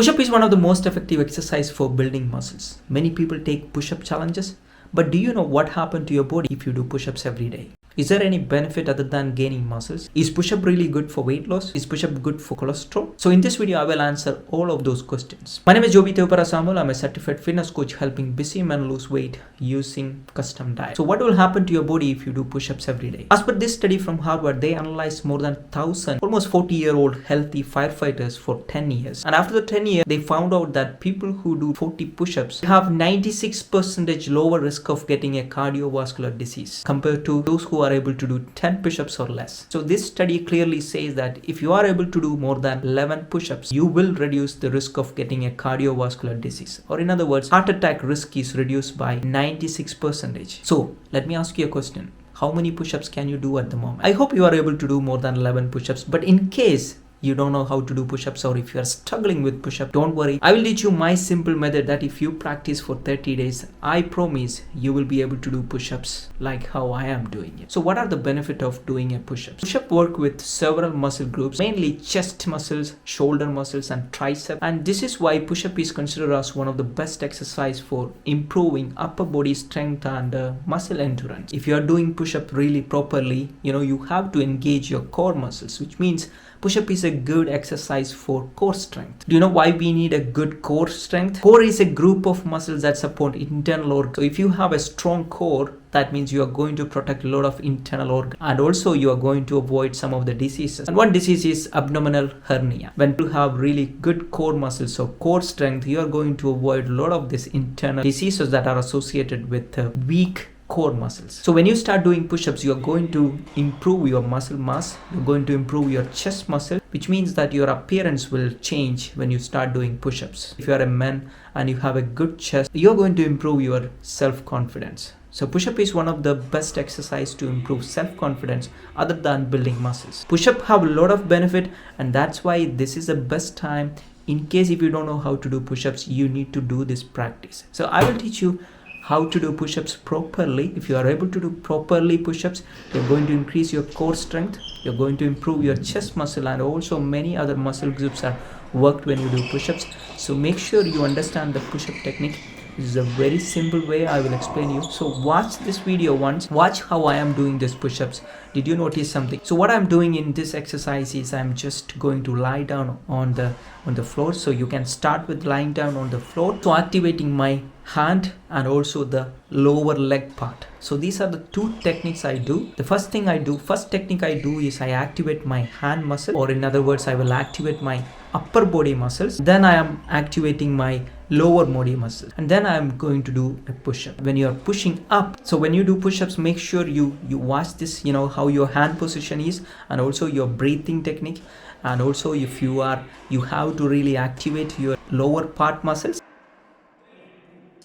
Push-up is one of the most effective exercise for building muscles. Many people take push-up challenges, but do you know what happens to your body if you do push-ups every day? Is there any benefit other than gaining muscles? Is push-up really good for weight loss? Is push-up good for cholesterol? So in this video, I will answer all of those questions. My name is Joby Samuel. I'm a certified fitness coach helping busy men lose weight using custom diet. So what will happen to your body if you do push-ups every day? As per this study from Harvard, they analyzed more than 1,000 almost 40-year-old healthy firefighters for 10 years. And after the 10 years, they found out that people who do 40 push-ups have 96% lower risk of getting a cardiovascular disease compared to those who are able to do 10 push-ups or less. So this study clearly says that if you are able to do more than 11 push-ups, you will reduce the risk of getting a cardiovascular disease. Or in other words, heart attack risk is reduced by 96%. So let me ask you a question. How many push-ups can you do at the moment? I hope you are able to do more than 11 push-ups, but in case you don't know how to do push-ups or if you are struggling with push-up, don't worry. I will teach you my simple method that if you practice for 30 days, I promise you will be able to do push-ups like how I am doing it. So what are the benefits of doing a push-up? Push-up work with several muscle groups, mainly chest muscles, shoulder muscles and tricep. And this is why push-up is considered as one of the best exercise for improving upper body strength and muscle endurance. If you are doing push-up really properly, you have to engage your core muscles, which means push-up is a good exercise for core strength. Do you know why we need a good core strength? Core is a group of muscles that support internal organs. So if you have a strong core, that means you are going to protect a lot of internal organs, and also you are going to avoid some of the diseases. And one disease is abdominal hernia. When you have really good core muscles, so core strength, you are going to avoid a lot of these internal diseases that are associated with weak core muscles. So when you start doing push-ups, you're going to improve your muscle mass, you're going to improve your chest muscle, which means that your appearance will change when you start doing push-ups. If you are a man and you have a good chest, you're going to improve your self-confidence. So push-up is one of the best exercise to improve self-confidence other than building muscles. Push-up have a lot of benefit, and that's why this is the best time. In case if you don't know how to do push-ups, you need to do this practice. So I will teach you how to do push-ups properly. If you are able to do properly push-ups, you're going to increase your core strength, you're going to improve your chest muscle, and also many other muscle groups are worked when you do push-ups. So make sure you understand the push-up technique. This is a very simple way I will explain you. So watch this video once, watch how I am doing this push-ups. Did you notice something? So what I'm doing in this exercise is I'm just going to lie down on the floor. So you can start with lying down on the floor. So activating my hand and also the lower leg part. So these are the two techniques I do. The first technique I do is I activate my hand muscle, or in other words, I will activate my upper body muscles. Then I am activating my lower body muscle, and then I am going to do a push-up. When you are pushing up, so when you do push-ups, make sure you watch this, how your hand position is, and also your breathing technique, and also if you have to really activate your lower part muscles.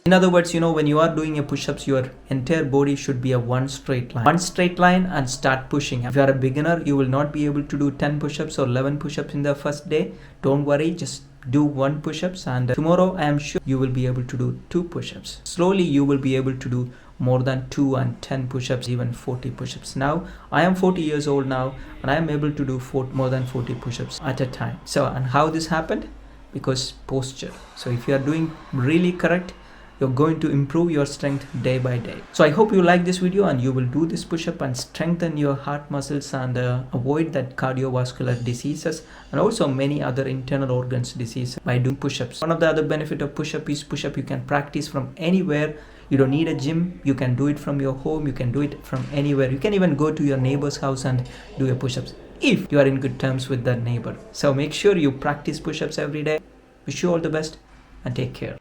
In other words, when you are doing a push-ups, your entire body should be a one straight line and start pushing. If you are a beginner, you will not be able to do 10 push-ups or 11 push-ups in the first day. Don't worry, just do 1 push-ups, and tomorrow I am sure you will be able to do 2 push-ups. Slowly you will be able to do more than 2 and 10 push-ups, even 40 push-ups. Now I am 40 years old now, and I am able to do more than 40 push-ups at a time. So, and how this happened? Because posture. So if you are doing really correct, you're going to improve your strength day by day. So I hope you like this video and you will do this push-up and strengthen your heart muscles and avoid that cardiovascular diseases and also many other internal organs diseases by doing push-ups. One of the other benefit of push-up is push-up you can practice from anywhere. You don't need a gym. You can do it from your home. You can do it from anywhere. You can even go to your neighbor's house and do your push-ups if you are in good terms with that neighbor. So make sure you practice push-ups every day. Wish you all the best and take care.